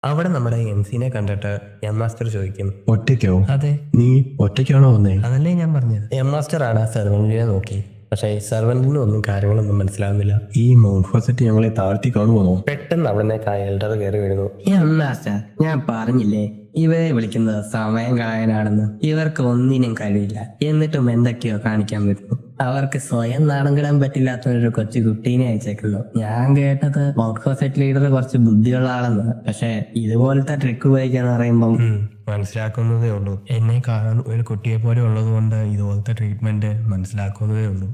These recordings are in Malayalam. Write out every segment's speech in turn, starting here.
അവിടെ നമ്മുടെ എംസിനെ കണ്ടിട്ട് എം മാസ്റ്റർ ചോദിക്കും, ഒറ്റയ്ക്കോ? അതെ, നീ ഒറ്റയ്ക്കാണോ വന്നേ? അതല്ലേ ഞാൻ പറഞ്ഞത്. എം മാസ്റ്റർ ആണ് സെർവന്റിനെ നോക്കി. പക്ഷേ സെർവന്റിന് ഒന്നും കാര്യങ്ങളൊന്നും മനസ്സിലാവുന്നില്ല. ഈ മൗണ്ട് ഫസറ്റ് ഞങ്ങളെ താഴ്ത്തി കാണുവാണോ? പെട്ടെന്ന് അവിടുന്നേക്ക് എൽഡർ കയറി വീഴുന്നു. മാസ്റ്റർ, ഞാൻ പറഞ്ഞില്ലേ ഇവരെ വിളിക്കുന്നത് സമയം കളയാനാണെന്ന്. ഇവർക്ക് ഒന്നിനും കഴിയില്ല, എന്നിട്ടും എന്തൊക്കെയോ കാണിക്കാൻ പറ്റുന്നു. അവർക്ക് സ്വയം നാണം കിടാൻ പറ്റില്ലാത്ത ഒരു കൊച്ചു കുട്ടീനെ അയച്ചേക്കുന്നു. ഞാൻ കേട്ടത് മൗണ്ട് ഫസറ്റ് ലീഡർ കുറച്ച് ബുദ്ധിയുള്ള ആളെന്ന്. പക്ഷെ ഇതുപോലത്തെ ട്രിക്ക് ഉപയോഗിക്കാന്ന് പറയുമ്പോൾ മനസ്സിലാക്കുന്നതേ ഉള്ളൂ. എന്നെ കാണാൻ ഒരു കുട്ടിയെ പോലെ ഉള്ളത് കൊണ്ട് ഇതുപോലത്തെ ട്രീറ്റ്മെന്റ് മനസ്സിലാക്കുന്നതേ ഉള്ളൂ.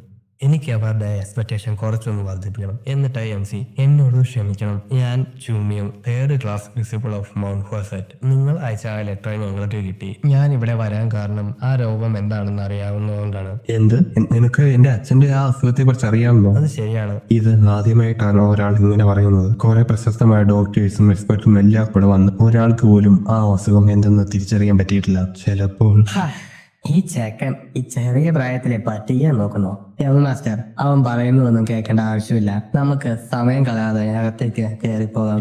എനിക്ക് അവരുടെ എക്സ്പെക്ടേഷൻ കുറച്ചൊന്ന് വർദ്ധിപ്പിക്കണം. എന്നിട്ട് MC എന്നോട് ക്ഷമിക്കണം. ഞാൻ ചൂമിയും third class principal of Mount ഫസറ്റ്. നിങ്ങൾ അയച്ച ആ ലെറ്റർ ഞങ്ങൾക്ക് കിട്ടി. ഞാൻ ഇവിടെ വരാൻ കാരണം ആ രോഗം എന്താണെന്ന് അറിയാവുന്നതുകൊണ്ടാണ്. എന്ത്? നിനക്ക് എന്റെ അച്ഛന്റെ ആ അസുഖത്തെ കുറിച്ച് അറിയാമല്ലോ? അത് ശരിയാണ്. ഇത് ആദ്യമായിട്ടാണ് ഒരാൾ ഇങ്ങനെ പറയുന്നത്. കുറെ പ്രശസ്തമായ ഡോക്ടേഴ്സും എക്സ്പെർട്ടും എല്ലാം കൂടെ വന്ന് ഒരാൾക്ക് പോലും ആ അസുഖം എന്തെന്ന് തിരിച്ചറിയാൻ പറ്റിയിട്ടില്ല. ചിലപ്പോൾ ഈ ചെക്കൻ ഈ ചെറിയ പ്രായത്തിലെ പറ്റിക്കാൻ നോക്കുന്നു. മാസ്റ്റർ, അവൻ പറയുന്നതൊന്നും കേൾക്കേണ്ട ആവശ്യമില്ല. നമുക്ക് സമയം കളയാതെ അകത്തേക്ക് കയറിപ്പോകാം.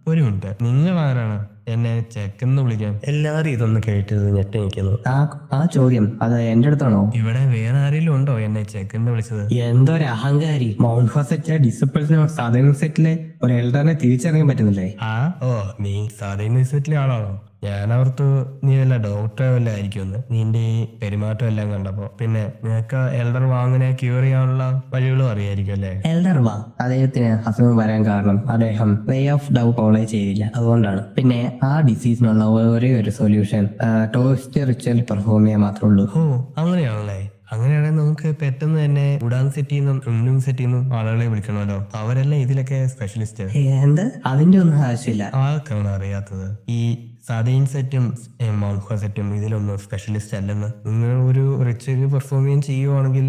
ഒരു മിനിറ്റ്, നിങ്ങൾ ആരാണ് എന്നെ ചെക്കെന്ന് വിളിക്കാൻ? എല്ലാരും ഇതൊന്ന് കേട്ടത് ഞെട്ടി നിൽക്കുന്നു. ആ ചോദ്യം അത് എന്റെ അടുത്താണോ? ഇവിടെ വേറെ ആരെങ്കിലും ഉണ്ടോ എന്നെ ചെക്കെന്ന് വിളിച്ചത്? എന്തൊരു അഹങ്കാരി. മൗണ്ട് ഫസറ്റ് ഡിസിപ്പിൾസിനോ സദേൺ സെറ്റിലെ ഒരു എൽഡറിനെ തിരിച്ചറിയാൻ പറ്റുന്നില്ലേ? നീ സദേൺ സെറ്റിലെ ആളാണോ? ഞാൻ ഓർത്തു നീ വല്ല ഡോക്ടറെ വല്ല ആയിരിക്കുമെന്ന്, നിന്റെ ഈ പെരുമാറ്റം എല്ലാം കണ്ടപ്പോ. പിന്നെ നിനക്ക് എൽഡർ വാങ്ങിനെ ക്യൂർ ചെയ്യാനുള്ള വഴികളും അറിയായിരിക്കും അല്ലേ? എൽഡർ വാ അദ്ദേഹത്തിന് അസുഖം വരാൻ കാരണം അദ്ദേഹം വേ ഓഫ് ഡൗട്ട് ഫോളോ ചെയ്തില്ല, അതുകൊണ്ടാണ്. പിന്നെ ആ ഡിസീസിനുള്ള ഒരേ ഒരു സൊല്യൂഷൻ ടോസ്റ്റ് റിച്വൽ പെർഫോം ചെയ്യാൻ മാത്രമേ ഉള്ളൂ. അങ്ങനെയാണല്ലേ? അങ്ങനെയാണെങ്കിൽ നമുക്ക് പെട്ടെന്ന് തന്നെ ഉഡാൻ സെറ്റിന്നും സെറ്റിന്നും ആളുകളെ വിളിക്കണമല്ലോ. അവരല്ലേ ഇതിലൊക്കെ സ്പെഷ്യലിസ്റ്റ്. എന്ത്? അതിന്റെ ഒന്നും ആവശ്യമില്ല. ആൾക്കാണ് അറിയാത്തത്. ഈ സദേൺ സെറ്റും മൗണ്ട് ഫസറ്റും ഇതിലൊന്നും സ്പെഷ്യലിസ്റ്റ് അല്ലെന്ന്. നിങ്ങൾ ഒരു റിച്വൽ പെർഫോം ചെയ്യുവാണെങ്കിൽ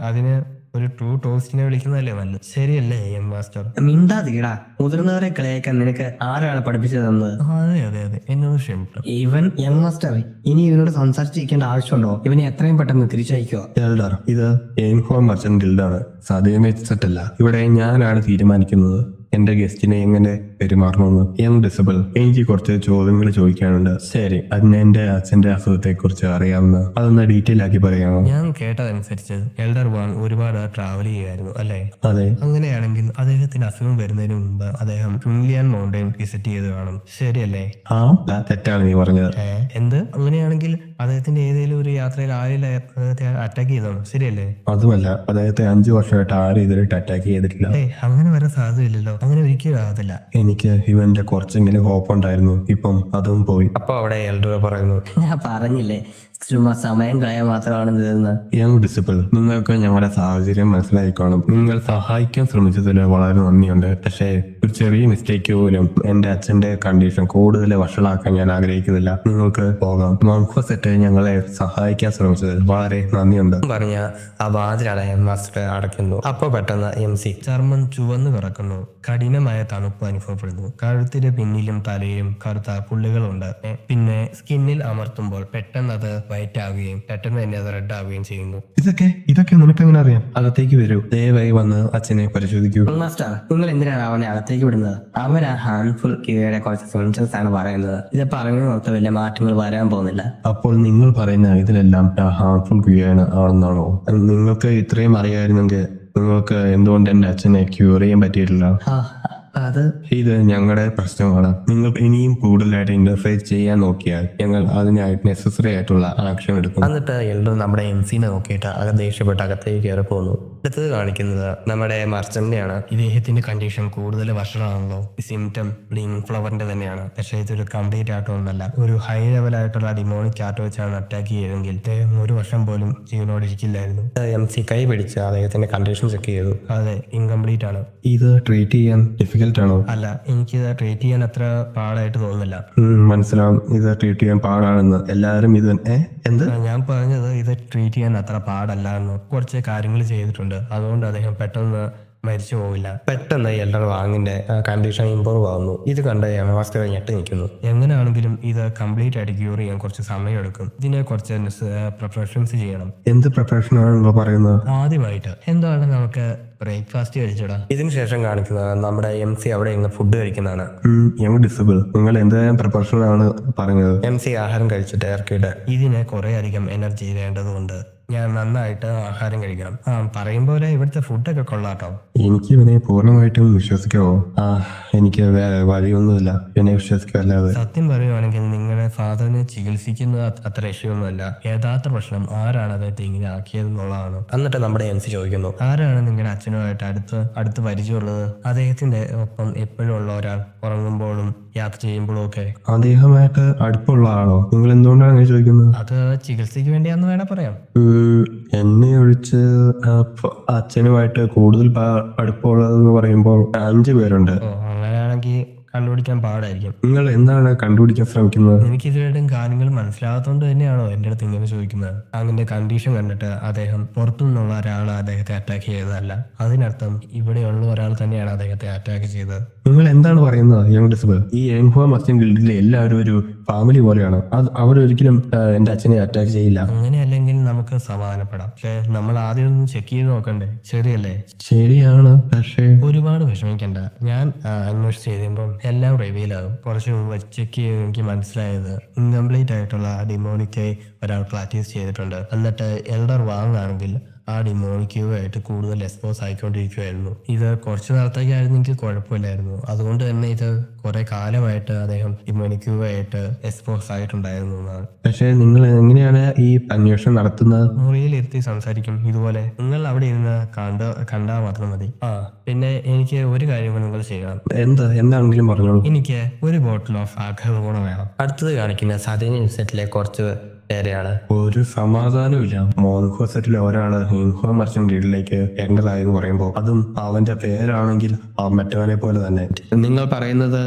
അതിന് ഒരു ട്രൂ ടോസ്റ്റിനെ വിളിക്കുന്നതല്ലേ നല്ലത്, ശരിയല്ലേ മാസ്റ്റർ? മിണ്ടാതിടാ. മുതിർന്നവരെ കളിയാക്കാൻ നിനക്ക് ആരാണ് പഠിപ്പിച്ചു തന്നത്? അതെ, എന്നോട് ക്ഷമിക്കണം. ഇവൻ മാസ്റ്റർ ഇനി ഇവനോട് സംസാരിച്ചിരിക്കേണ്ട ആവശ്യമുണ്ടോ? ഇവനെ എത്രയും പെട്ടെന്ന് തിരിച്ചയക്കുക. എൽഡർ, ഇത് എയിംഹോം മർച്ചന്റ് ഗിൽഡാണ്, സദേൺ സെറ്റ് അല്ല. ഇവിടെ ഞാനാണ് തീരുമാനിക്കുന്നത് എന്റെ ഗസ്റ്റിനെ എങ്ങനെ പെരുമാറണമെന്ന്. ഡിസിബിൾ, എനിക്ക് കുറച്ച് ചോദ്യങ്ങൾ ചോദിക്കാനുണ്ട്. ശരി, അതിന് എന്റെ അച്ഛന്റെ അസുഖത്തെ കുറിച്ച് അറിയാവുന്ന അതൊന്ന് ഡീറ്റെയിൽ ആക്കി പറയാമോ? ഞാൻ കേട്ടതനുസരിച്ച് എൽഡർ വാൻ ഒരുപാട് ട്രാവൽ ചെയ്യുമായിരുന്നു അല്ലേ? അതെ. അങ്ങനെയാണെങ്കിൽ അദ്ദേഹത്തിന് അസുഖം വരുന്നതിന് മുമ്പ് അദ്ദേഹം ചുങ്ലിയാൻ മൗണ്ടൻ വിസിറ്റ് ചെയ്ത് കാണും, ശരിയല്ലേ? തെറ്റാണ് നീ പറഞ്ഞത്. എന്ത്? അങ്ങനെയാണെങ്കിൽ അദ്ദേഹത്തിന്റെ ഏതെങ്കിലും ഒരു യാത്രയിൽ ആരിൽ അറ്റാക്ക് ചെയ്തതാണ്, ശരിയല്ലേ? അതുമല്ല, അദ്ദേഹത്തെ 5 വർഷമായിട്ട് ആരും ഇതിലിട്ട് അറ്റാക്ക് ചെയ്തിട്ടില്ല. അങ്ങനെ വരാൻ സാധ്യതയില്ലല്ലോ. അങ്ങനെ ഒരിക്കലും ആകത്തില്ല. എനിക്ക് ഇവന്റെ കുറച്ചെങ്കിലും ഹോപ്പ് ഉണ്ടായിരുന്നു, ഇപ്പം അതും പോയി. അപ്പൊ അവിടെ എൽഡർ പറയുന്നു, ഞാൻ പറഞ്ഞില്ലേ ചുമ്മാ സമയം കളയാൻ മാത്രമാണ് ഇതെന്ന്. ഡിസിപ്പിൾ, നിങ്ങൾക്ക് ഞങ്ങളുടെ സാഹചര്യം മനസ്സിലായി കാണും. നിങ്ങൾ സഹായിക്കാൻ ശ്രമിച്ചതിൽ വളരെ നന്ദിയുണ്ട്. പക്ഷേ ഒരു ചെറിയ മിസ്റ്റേക്ക് പോലും എന്റെ അച്ഛന്റെ കണ്ടീഷൻ കൂടുതൽ വഷളാക്കാൻ ഞാൻ ആഗ്രഹിക്കുന്നില്ല. നിങ്ങൾക്ക് പോകാം. മൗണ്ട് ഫസറ്റ് ഞങ്ങളെ സഹായിക്കാൻ ശ്രമിച്ചതിൽ വളരെ നന്ദിയുണ്ട് പറഞ്ഞ ആ വാതിലടയ മാസ്റ്റർ അടയ്ക്കുന്നു. അപ്പൊ പെട്ടെന്ന് MC ചർമ്മം ചുവന്നു കിടക്കുന്നു. കഠിനമായ തണുപ്പ് അനുഭവപ്പെടുന്നു. കഴുത്തിന് പിന്നിലും തലയിലും കറുത്ത പുള്ളികളുണ്ട്. പിന്നെ സ്കിന്നിൽ അമർത്തുമ്പോൾ പെട്ടെന്ന് അത് വൈറ്റ് ആവുകയും പെട്ടെന്ന് തന്നെ അത് റെഡ് ആവുകയും ചെയ്യുന്നു. ഇതൊക്കെ നിനക്ക് എങ്ങനെ അറിയാം? അകത്തേക്ക് വരൂ, ദയവായി വന്ന് അച്ഛനെ പരിശോധിക്കൂ. മാസ്റ്റർ, നിങ്ങൾ എന്തിനാണ് അവനെ അകത്തേക്ക് വിടുന്നത്? അവൻ ആ ഹാൻഡ്ഫുൾ കീഴയുടെ കുറച്ച് ഫങ്ഷൻസ് ആണ് പറയുന്നത്. ഇത് പറയുന്നതൊക്കെ വലിയ മാറ്റങ്ങൾ വരാൻ പോകുന്നില്ല. അപ്പോൾ നിങ്ങൾ പറയുന്ന ഇതിലെല്ലാം ഹാർംഫുൾ ക്യൂയാണ് ആണെന്നാണോ? നിങ്ങൾക്ക് ഇത്രയും അറിയായിരുന്നെങ്കിൽ നിങ്ങൾക്ക് എന്തുകൊണ്ട് എന്റെ അച്ഛനെ ക്യൂർ ചെയ്യാൻ പറ്റിയിട്ടില്ല? ഇത് ഞങ്ങളുടെ പ്രശ്നമാണ്. നിങ്ങൾ ഇനിയും കൂടുതലായിട്ട് ഇന്റർഫേസ് ചെയ്യാൻ നോക്കിയാൽ ഞങ്ങൾ അതിനായിട്ട് നെസസറി ആയിട്ടുള്ള ആക്ഷൻ എടുക്കും. എന്നിട്ട് എൽഡർ നമ്മുടെ MC നോക്കിയിട്ട് ദേഷ്യപ്പെട്ട് അകത്തേക്ക് കയറി പോകുന്നു. അടുത്തത് കാണിക്കുന്നത് നമ്മുടെ മർച്ചന്റെയാണ്. ഇദ്ദേഹത്തിന്റെ കണ്ടീഷൻ കൂടുതൽ വഷളാണല്ലോ. സിംറ്റം ബ്ലിങ് ഫ്ലവറിന്റെ തന്നെയാണ്. പക്ഷേ ഇതൊരു കംപ്ലീറ്റ് ആട്ടോ ഒന്നല്ല. ഒരു ഹൈ ലെവലായിട്ടുള്ള ഡിമോണിക് ആട്ടോ വെച്ചാണ് അറ്റാക്ക് ചെയ്തെങ്കിൽ അദ്ദേഹം 1 വർഷം പോലും ജീവനോട് ഇരിക്കില്ലായിരുന്നു. MC കൈ പിടിച്ച് അദ്ദേഹത്തിന്റെ കണ്ടീഷൻ ചെക്ക് ചെയ്തു. അതെ, ഇൻകംപ്ലീറ്റ് ആണ്. ഇത് ട്രീറ്റ് ചെയ്യാൻ ഡിഫിക്കൽട്ട് ആണോ? അല്ല, എനിക്കിത് ട്രീറ്റ് ചെയ്യാൻ അത്ര പാടായിട്ട് തോന്നുന്നില്ല. മനസ്സിലാവും, ഇത് ട്രീറ്റ് ചെയ്യാൻ പാടാണെന്ന്. എല്ലാവരും ഇത് എന്ത്? ഞാൻ പറഞ്ഞത് ഇത് ട്രീറ്റ് ചെയ്യാൻ അത്ര പാടല്ല എന്ന്. കുറച്ച് കാര്യങ്ങൾ ചെയ്തിട്ടുണ്ട്, അതുകൊണ്ട് അദ്ദേഹം പെട്ടെന്ന് മരിച്ചു പോവില്ല. പെട്ടെന്ന് എൽഡർ വാങ്ങിന്റെ കണ്ടീഷൻ ഇമ്പ്രൂവ് ആവുന്നു. ഇത് കണ്ട് മാസ്റ്റർ ഞെട്ടി നിൽക്കുന്നു. എങ്ങനെയാണെങ്കിലും ഇത് കംപ്ലീറ്റ് ആയിട്ട് ക്യൂർ ചെയ്യാൻ കുറച്ച് സമയം എടുക്കും. ഇതിനെ കുറച്ച് പ്രിപ്പറേഷൻസ് ചെയ്യണം. എന്ത് പ്രിപ്പറേഷൻ ആണല്ലോ പറയുന്നത്? ആദ്യമായിട്ട് എന്താണ് നമുക്ക് ബ്രേക്ക്ഫാസ്റ്റ് കഴിച്ചടാ. ഇതിനുശേഷം കാണിക്കുന്നത് നമ്മുടെ MC അവിടെ ഇരുന്ന് ഫുഡ് കഴിക്കുന്നതാണ്. യങ് ഡിസബിൾ, നിങ്ങൾ എന്തായാലും പ്രിപ്പറേഷൻ ആണ് പറഞ്ഞത്. MC ആഹാരം കഴിച്ചിട്ട് ഇറക്കിയിട്ട് ഇതിന് കുറെ അധികം എനർജി വേണ്ടതുകൊണ്ട് ഞാൻ നന്നായിട്ട് ആഹാരം കഴിക്കണം. പറയുമ്പോലെ ഇവിടുത്തെ ഫുഡൊക്കെ കൊള്ളാട്ടോ. എനിക്ക് ഇവനെ പൂർണ്ണമായിട്ടും വിശ്വസിക്കാവോ? എനിക്ക് വേറെ വഴിയൊന്നുമില്ല ഇവനെ വിശ്വസിക്കല്ലാതെ. സത്യം പറയുവാണെങ്കിൽ നിങ്ങളുടെ ഫാദറിനെ ചികിത്സിക്കുന്നത് അത്ര ഇഷ്യൂയൊന്നുമല്ല. യഥാർത്ഥ പ്രശ്നം ആരാണ് അദ്ദേഹത്തെ ഇങ്ങനെ ആക്കിയതെന്നുള്ളതാണ്. എന്നിട്ട് നമ്മുടെ MC ചോദിക്കുന്നു, ആരാണ് നിങ്ങളുടെ അച്ഛനുമായിട്ട് അടുത്ത് പരിചയമുള്ളത്? അദ്ദേഹത്തിന്റെ ഒപ്പം എപ്പോഴും ഉള്ള ഒരാൾ, ഉറങ്ങുമ്പോഴും യാത്ര ചെയ്യുമ്പോഴും ഒക്കെ. അദ്ദേഹമായിട്ട് അടുപ്പമുള്ള ആളോ? നിങ്ങൾ എന്തുകൊണ്ടാണ് അങ്ങനെ ചോദിക്കുന്നത്? അത് ചികിത്സയ്ക്ക് വേണ്ടിയാന്ന് വേണേ പറയാം. എന്നെ ഒഴിച്ച് അച്ഛനുമായിട്ട് കൂടുതൽ അടുപ്പമുള്ളതെന്ന് പറയുമ്പോൾ 5 പേരുണ്ട്. അങ്ങനെയാണെങ്കിൽ കണ്ടുപിടിക്കാൻ പാടായിരിക്കും. നിങ്ങൾ എന്താണ് കണ്ടുപിടിക്കാൻ ശ്രമിക്കുന്നത്? എനിക്ക് ഇതുവരെയും കാര്യങ്ങൾ മനസ്സിലാകാത്തതുകൊണ്ട് തന്നെയാണോ എന്റെ അടുത്ത് ഇങ്ങനെ ചോദിക്കുന്നത്? അങ്ങനെ കണ്ടീഷൻ കണ്ടിട്ട് അദ്ദേഹം പുറത്തുനിന്നുള്ള ഒരാൾ അദ്ദേഹത്തെ അറ്റാക്ക് ചെയ്തതല്ല. അതിനർത്ഥം ഇവിടെയുള്ള ഒരാൾ തന്നെയാണ് അദ്ദേഹത്തെ അറ്റാക്ക് ചെയ്തത്. നിങ്ങൾ എന്താണ് പറയുന്നത് യങ് ഡിസബിൾ? ഈ യങ്ഹോ മസ്ജിദ് ഗിൽഡിലെ എല്ലാവരും ഒരു ഫാമിലി പോലെയാണ്. അവരൊരിക്കലും എന്റെ അച്ഛനെ അറ്റാക്ക് ചെയ്യില്ല. അങ്ങനെയല്ലെങ്കിൽ നമുക്ക് സമാധാനപ്പെടാം. പക്ഷെ നമ്മൾ ആദ്യം ഒന്ന് ചെക്ക് ചെയ്ത് നോക്കണ്ടേ? ശരിയല്ലേ? ശരിയാണ്, പക്ഷേ ഒരുപാട് വിഷമിക്കണ്ട. ഞാൻ അന്വേഷിച്ച് ചെയ്യുമ്പം എല്ലാം റിവീൽ ആകും. കുറച്ച് മുമ്പ് ചെക്ക് ചെയ്ത് എനിക്ക് മനസ്സിലായത് ഇൻകംപ്ലീറ്റ് ആയിട്ടുള്ള ഡിമോണിക്കായി ഒരാൾ പ്രാക്ടീസ് ചെയ്തിട്ടുണ്ട്. എന്നിട്ട് എൽഡർ വാങ്ങാണെങ്കിൽ ആ ഡിമോണിക്കുമായിട്ട് കൂടുതൽ എക്സ്പോസ് ആയിക്കൊണ്ടിരിക്കുകയായിരുന്നു. ഇത് കുറച്ച് നാളത്തേക്കായിരുന്നു എനിക്ക് കുഴപ്പമില്ലായിരുന്നു. അതുകൊണ്ട് തന്നെ ഇത് കുറെ കാലമായിട്ട് അദ്ദേഹം ഡിമോണിക്കുമായിട്ട് എക്സ്പോസ് ആയിട്ടുണ്ടായിരുന്നു എന്നാണ്. പക്ഷേ നിങ്ങൾ എങ്ങനെയാണ് ഈ അന്വേഷണം നടത്തുന്നത്? മുറിയിലിരുത്തി സംസാരിക്കും ഇതുപോലെ. നിങ്ങൾ അവിടെ ഇരുന്ന് കണ്ടാൽ മാത്രം മതി. പിന്നെ എനിക്ക് ഒരു കാര്യം നിങ്ങൾ ചെയ്യണം. എന്താണെങ്കിലും പറഞ്ഞോളൂ. എനിക്ക് ഒരു ബോട്ടിൽ ഓഫ് ആൽക്കഹോൾ വേണം. അടുത്തത് കാണിക്കുന്ന സദേൺ സെറ്റിലെ കുറച്ച് പേരെയാണ്. ഒരു സമാധാനമില്ല. മോൺഹോ സെറ്റിലെ ഒരാള് യങ്ഹോ മർച്ചന്റ് ഗിൽഡിലേക്ക് എൻ്റർ ആയെന്ന് പറയുമ്പോൾ, അതും അവന്റെ പേരാണെങ്കിൽ മറ്റവനെ പോലെ തന്നെ. നിങ്ങൾ പറയുന്നത്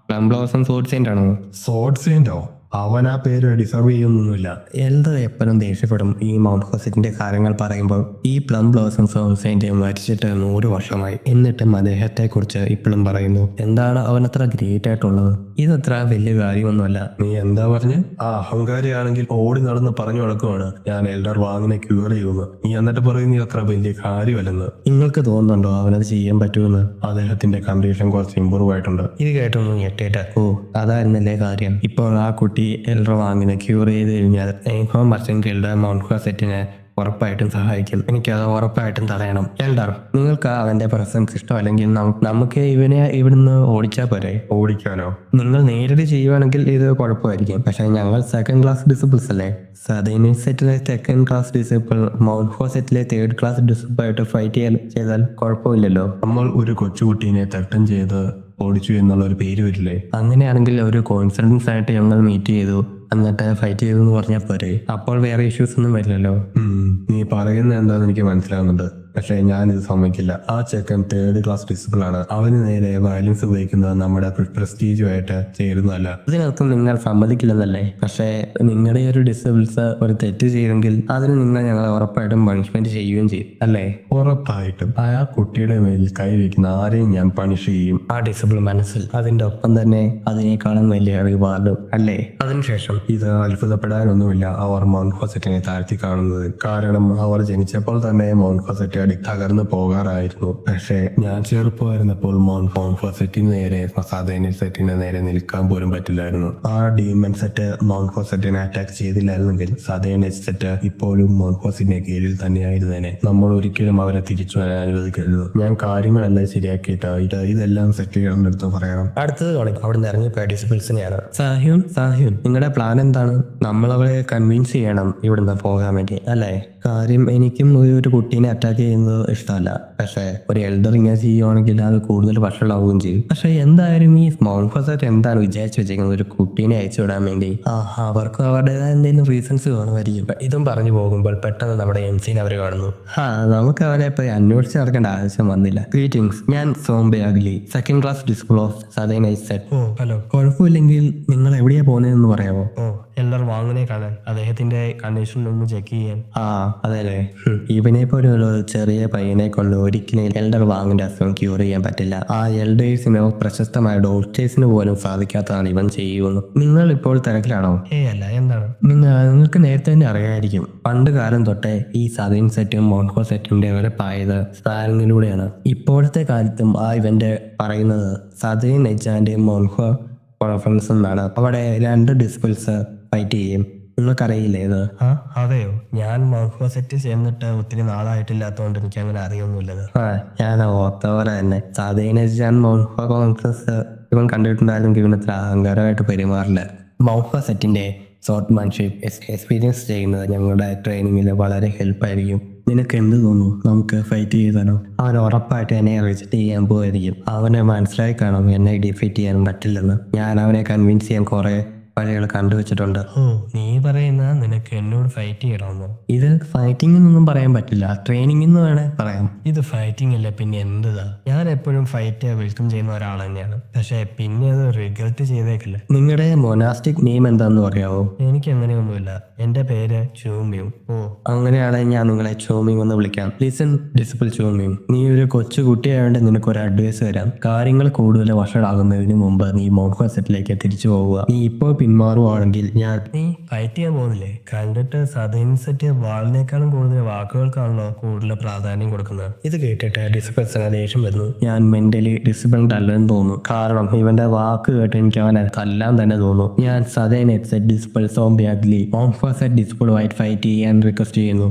പ്ലം ബ്ലോസം സോഡ് സെയിന്റ് ആണോ? സോഡ് സെയിന്റോ? അവൻ ആ പേര് ഡിസർവ് ചെയ്യുന്നൊന്നുമില്ല. എൽഡർ എപ്പോഴും ദേഷ്യപ്പെടും ഈ മൗണ്ട് ഹോസറ്റിന്റെ കാര്യങ്ങൾ പറയുമ്പോൾ. ഈ പ്ലം ബ്ലോസം സോഡ് സെയിന്റ് മരിച്ചിട്ട് 100 വർഷമായി. എന്നിട്ടും അദ്ദേഹത്തെ കുറിച്ച് ഇപ്പോഴും പറയുന്നു. എന്താണ് അവൻ അത്ര ഗ്രേറ്റ് ആയിട്ടുള്ളത്? ഇതത്ര വലിയ കാര്യമൊന്നുമല്ല. നീ എന്താ പറഞ്ഞ്? അഹങ്കാരിയാണെങ്കിൽ ഓടി നടന്ന് പറഞ്ഞു നടക്കുവാണ് ഞാൻ എൽഡർ വാങ്ങിനെ ക്യൂർ ചെയ്യുന്നു. നീ എന്നിട്ട് പറയുന്നത് അത്ര വലിയ കാര്യമല്ലെന്ന്. നിങ്ങൾക്ക് തോന്നുന്നുണ്ടോ അവനത് ചെയ്യാൻ പറ്റുമെന്ന്? അദ്ദേഹത്തിന്റെ കണ്ടീഷൻ കുറച്ച് ഇമ്പ്രൂവ് ആയിട്ടുണ്ട്. ഇത് കേട്ടൊന്നും ഞെട്ടിട്ട് അതായിരുന്നല്ലേ കാര്യം. ഇപ്പോൾ ആ കുട്ടി എൽഡർ വാങ്ങിനെ ക്യൂർ ചെയ്ത് കഴിഞ്ഞാൽ യങ്ഹോ മർച്ചന്റ് ഗിൽഡ് മൗണ്ട് ഹോസറ്റിനെ ഉറപ്പായിട്ടും സഹായിക്കും. എനിക്കത് ഉറപ്പായിട്ടും തടയണം. എൽഡർ, നിങ്ങൾക്ക് അവന്റെ പ്രസൻസ് ഇഷ്ടമല്ലെങ്കിൽ നമുക്ക് ഇവനെ ഇവിടുന്ന് ഓടിച്ചാൽ പോരെ? ഓടിക്കാനോ? നിങ്ങൾ നേരിട്ട് ചെയ്യുവാണെങ്കിൽ ഇത് കുഴപ്പമായിരിക്കും. പക്ഷെ ഞങ്ങൾ സെക്കൻഡ് ക്ലാസ് ഡിസിപ്പിൾസ് അല്ലേ? സദേൺ സെറ്റിലെ സെക്കൻഡ് ക്ലാസ് ഡിസിപ്പിൾ മൗണ്ട് ഹോ സെറ്റിലെ തേർഡ് ക്ലാസ് ഡിസിപ്പിളായിട്ട് ഫൈറ്റ് ചെയ്താൽ കുഴപ്പമില്ലല്ലോ. നമ്മൾ ഒരു കൊച്ചുകുട്ടീനെ തട്ടം ചെയ്ത് ഓടിച്ചു എന്നുള്ള ഒരു പേര് വരില്ലേ? അങ്ങനെയാണെങ്കിൽ ഒരു കോയിൻസിഡൻസ് ആയിട്ട് ഞങ്ങൾ മീറ്റ് ചെയ്തു എന്നിട്ട് ഫൈറ്റ് ചെയ്തു എന്ന് പറഞ്ഞാൽ പോരെ? അപ്പോൾ വേറെ ഇഷ്യൂസ് ഒന്നും വരില്ലല്ലോ. നീ പറയുന്നത് എന്താണെന്ന് എനിക്ക് മനസ്സിലാവുന്നുണ്ട്. പക്ഷെ ഞാനിത് സമ്മതിക്കില്ല. ആ ചെക്കൻ തേർഡ് ക്ലാസ് ഡിസിപ്പിൾ ആണ്. അവന് നേരെ വയലൻസ് ഉപയോഗിക്കുന്നത് നമ്മുടെ പ്രസ്റ്റീജുമായിട്ട് ചേരുന്നതല്ല. ഇതിനർത്ഥം നിങ്ങൾ സമ്മതിക്കില്ലെന്നല്ലേ? പക്ഷേ നിങ്ങളുടെ ഒരു ഡിസിപ്പിൾസ് ഒരു തെറ്റ് ചെയ്തെങ്കിൽ അതിന് ഞങ്ങൾ ഉറപ്പായിട്ടും പണിഷ്മെന്റ് ചെയ്യുകയും ചെയ്യും അല്ലേ? ഉറപ്പായിട്ടും ആ കുട്ടിയുടെ മേൽ കൈവയ്ക്കുന്ന ആരെയും ഞാൻ പണിഷ് ചെയ്യും. ആ ഡിസിപ്പിൾ മനസ്സിൽ അതിന്റെ ഒപ്പം തന്നെ അതിനേക്കാളും വലിയ റിവാർഡും അല്ലേ? അതിനുശേഷം ഇത് അത്ഭുതപ്പെടാനൊന്നുമില്ല അവർ മൗണ്ട് ഹോസറ്റിനെ താഴ്ത്തി കാണുന്നത്. കാരണം അവർ ജനിച്ചപ്പോൾ തന്നെ മൗണ്ട് ഹോസറ്റ് തകർന്നു പോകാറായിരുന്നു. പക്ഷേ ഞാൻ ചെറുപ്പമായിരുന്നപ്പോൾ മൗണ്ട് ഹോസറ്റിന് നേരെ സദേൺ സെറ്റിന് നേരെ നിൽക്കാൻ പോലും പറ്റില്ലായിരുന്നു. ആ ഡീമൻ സെറ്റ് മൗണ്ട് ഹോസറ്റിനെ അറ്റാക്ക് ചെയ്തില്ലായിരുന്നെങ്കിൽ സദേൺ സെറ്റ് ഇപ്പോഴും മൗണ്ട് ഹോസറ്റിന്റെ കീഴിൽ തന്നെയായിരുന്നേനെ. നമ്മൾ ഒരിക്കലും അവരെ തിരിച്ചു വരാൻ അനുവദിക്കരുത്. ഞാൻ കാര്യങ്ങളെല്ലാം ശരിയാക്കിയിട്ട് ഇതെല്ലാം സെറ്റ് ചെയ്യാനെടുത്ത് പറയണം. അടുത്തത് അവിടുന്ന് ഇറങ്ങിപ്പോയ ഡിസിപ്പിൾസിനെയാണ്. സാഹ്യൂൻ, നിങ്ങളുടെ പ്ലാൻ എന്താണ്? നമ്മൾ അവരെ കൺവിൻസ് ചെയ്യണം ഇവിടുന്ന് പോകാൻ വേണ്ടി അല്ലേ? കാര്യം എനിക്കും ഒരു കുട്ടീനെ അറ്റാക്ക് ചെയ്യുന്നത് ഇഷ്ടമല്ല. പക്ഷെ ഒരു എൽഡർ ഇങ്ങനെ ചെയ്യുവാണെങ്കിൽ അത് കൂടുതൽ വഷളാവുകയും ചെയ്യും. പക്ഷെ എന്തായാലും ഈ മൗണ്ട് ഹോസറ്റ് എന്താണ് വിചാരിച്ചു വെച്ചേക്കുന്നത്? ഒരു കുട്ടീനെ അയച്ചു വിടാൻ വേണ്ടി. അവർക്ക് അവരുടേതായ എന്തെങ്കിലും റീസൺസ് കാണുമായിരിക്കും. ഇതും പറഞ്ഞു പോകുമ്പോൾ പെട്ടെന്ന് നമ്മുടെ MC-നെ അവർ കാണുന്നു. നമുക്ക് അവരെ പോയി അന്വേഷിച്ച് നടക്കേണ്ട ആവശ്യം വന്നില്ല. ഗ്രീറ്റിംഗ്സ്, ഞാൻ സോംബെ അഗ്ലി, second class disciple of southern sect. Hello. കുഴപ്പമില്ലെങ്കിൽ നിങ്ങൾ എവിടെയാ പോകുന്നതെന്ന് പറയാമോ? എൽഡർ വാങ്ങിനെ കാണാൻ, അദ്ദേഹത്തിന്റെ കണ്ടീഷൻ ഒന്ന് ചെക്ക് ചെയ്യാൻ. ആ അതല്ലേ, ഇവനെ പോലുള്ള ഒരു ചെറിയ പയ്യനെ കൊണ്ട് ഒരിക്കലും എൽഡർ വാങ്ങിന്റെ അസുഖം ക്യൂർ ചെയ്യാൻ പറ്റില്ല. ആ എൽഡേഴ്സിനോ പ്രശസ്തമായ ഡോക്ടേഴ്സിന് പോലും സാധിക്കാത്തതാണ് ഇവൻ ചെയ്യുന്നത്. നിങ്ങൾ ഇപ്പോൾ തിരക്കിലാണോ? അല്ല, എന്താണ്? നിങ്ങൾക്ക് നേരത്തെ തന്നെ അറിയായിരിക്കും, പണ്ട് കാലം തൊട്ടേ ഈ സതീൻ സെറ്റും മോൺഹോ സെറ്റും ഡെവലപ്പ് ആയത് സ്പാരിങ്ങിലൂടെയാണ്. ഇപ്പോഴത്തെ കാലത്തും ആ ഇവന്റ് പറയുന്നത് സതീൻ എച്ച് മോൺഹോ കോൺഫറൻസ് എന്നാണ്. അവിടെ 2 ഡിസ്പിൾസ് ഫൈറ്റ് ചെയ്യും. നിങ്ങൾക്കറിയില്ലേ ഇത്? അതെയോ? ഞാൻ മോൺഹോ സെറ്റ് ചേർന്നിട്ട് ഒത്തിരി നാളായിട്ടില്ലാത്തതുകൊണ്ട് എനിക്ക് അങ്ങനെ അറിയൊന്നുമില്ലത്. ഞാൻ ഓർത്ത പോലെ തന്നെ സതീൻ എച്ച് മോൺഹോ കോൺഫറൻസ് ഇവൻ കണ്ടിട്ടുണ്ടായിരുന്നെങ്കിൽ ഇവനത്ര അഹങ്കാരമായിട്ട് പെരുമാറില്ല. മോൺഹോ സെറ്റിന്റെ സോർട്ട്മാൻഷിപ്പ് എക്സ്പീരിയൻസ് ചെയ്യുന്നത് ഞങ്ങളുടെ ട്രെയിനിങ്ങിൽ വളരെ ഹെൽപ്പായിരിക്കും. നിനക്ക് എന്ത് തോന്നുന്നു, നമുക്ക് ഫൈറ്റ് ചെയ്താലോ? അവൻ ഉറപ്പായിട്ട് എന്നെ റിജക്ട് ചെയ്യാൻ പോയിരിക്കും. അവനെ മനസ്സിലായി കാണും എന്നെ ഡിഫീറ്റ് ചെയ്യാൻ പറ്റില്ലെന്ന്. ഞാൻ അവനെ കൺവിൻസ് ചെയ്യാൻ കുറെ വഴികൾ കണ്ടുവച്ചിട്ടുണ്ട്. നീ പറയുന്ന നിനക്ക് എന്നോട് ഫൈറ്റ് ചെയ്യണമെന്നോ? ഇത് ഫൈറ്റിംഗ് എന്നൊന്നും പറയാൻ പറ്റില്ല, ട്രെയിനിങ് എന്ന് വേണേ പറയാം. ഇത് ഫൈറ്റിംഗ് അല്ല പിന്നെ എന്തുതാ? ഞാൻ എപ്പോഴും ഫൈറ്റ് വെൽക്കം ചെയ്യുന്ന ഒരാൾ തന്നെയാണ്, പക്ഷെ പിന്നെ അത് റിഗ്രറ്റ് ചെയ്തേക്കില്ല. നിങ്ങളുടെ മൊനാസ്റ്റിക് നെയിം എന്താണെന്ന് പറയാമോ? എനിക്ക് അങ്ങനെയൊന്നുമില്ല, എന്റെ പേര് ചൂമ്യു. അങ്ങനെയാണെങ്കിൽ ഞാൻ നിങ്ങളെ ചോമിങ് എന്ന് വിളിക്കാം. ലിസൺ ഡിസിപ്പിൾ ചോമിങ്, നീ ഒരു കൊച്ചു കുട്ടിയായതുകൊണ്ട് നിനക്കൊരു അഡ്വൈസ് തരാം. കാര്യങ്ങൾ കൂടുതൽ വഷളാകുന്നതിന് മുമ്പ് നീ മോൺഹോ സെറ്റിലേക്ക് തിരിച്ചു പോവുക. നീ ഇപ്പോൾ പിന്മാറുവാണെങ്കിൽ നീ ഫൈറ്റ് ചെയ്യാൻ പോകുന്നില്ലേ? കണ്ടിട്ട് സതീൻ സെറ്റ് വാളിനേക്കാളും കൂടുതൽ വാക്കുകൾക്കാണല്ലോ കൂടുതൽ പ്രാധാന്യം കൊടുക്കുന്നത്. ഇത് കേട്ടിട്ട് ഡിസിപ്പിൾസിന് ദേഷ്യം വരുന്നു. ഞാൻ മെന്റലി ഡിസിപ്ലിൻഡ് അല്ലെന്ന് തോന്നുന്നു, കാരണം ഇവന്റെ വാക്ക് കേട്ട് എനിക്ക് അവനെ തല്ലാൻ തന്നെ തോന്നുന്നു. ഞാൻ സതീൻ സെറ്റ് ഡിസിപ്പിൾ സോംബി അഗ്ലി മോൺഹോ സെറ്റ് ഡിസിപ്പിൾ ആയിട്ട് ഫൈറ്റ് ചെയ്യാൻ റിക്വസ്റ്റ് ചെയ്യുന്നു.